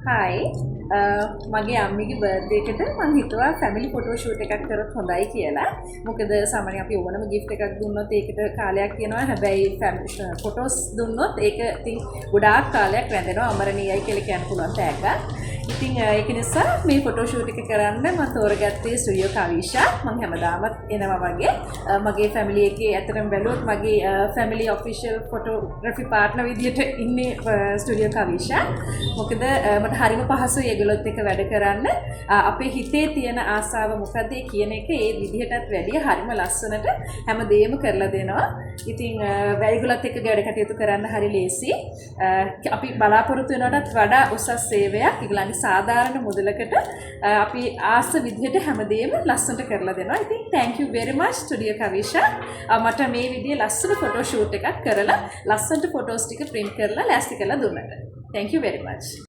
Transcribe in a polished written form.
Hi මගේ අම්මිගේ birthday එකට මම හිතුවා ෆැමිලි ෆොටෝ ෂූට් එකක් කරොත් හොඳයි කියලා. මොකද සාමාන්‍යයෙන් අපි ඕනම gift එකක් දුන්නොත් ඒකට කාලයක් යනවා. හැබැයි ෆොටෝස් දුන්නොත් ඒක ඉතින් ගොඩාක් කාලයක් රැඳෙනවා. අමරණීයයි කියලා කියන්න පුළුවන් තෑග්ගක්. ඉතින් ඒක නිසා මේ ෆොටෝ ෂූට් එක කරන්න මම තෝරගත්තේ ස්ටුඩියෝ කවිෂා. මම හැමදාමත් එනවා වගේ. මගේ ෆැමිලි එකේ ඇත්තටම බැලුවොත් මගේ ෆැමිලි ඔෆිෂියල් ෆොටෝග්‍රැෆි පාර්ට්නර් විදියට ඉන්නේ ස්ටුඩියෝ කවිෂා. මොකද මට හරිම පහසුයි ඒගොල්ලොත් එක්ක වැඩ කරන්න. අපේ හිතේ තියෙන ආසාව මොකද්ද කියන එක ඒ විදිහටත් වැඩිය හරිම ලස්සනට හැමදේම කරලා දෙනවා. ඉතින් ඒගොල්ලොත් එක්ක වැඩ කටයුතු කරන්න හරි ලේසි. අපි බලාපොරොත්තු වෙනවටත් වඩා උසස් සේවයක් ඒගොල්ලන්ගේ සාධාරණ මුදලකට අපි ආස විදිහට හැමදේම ලස්සනට කරලා දෙනවා. ඉතින් thank you very much studio Kavisha. මට මේ විදිහේ ලස්සන ෆොටෝ ෂූට් එකක් කරලා ලස්සනට ෆොටෝස් ටික print කරලා ලෑස්ති කරලා දුන්නට. Thank you very much.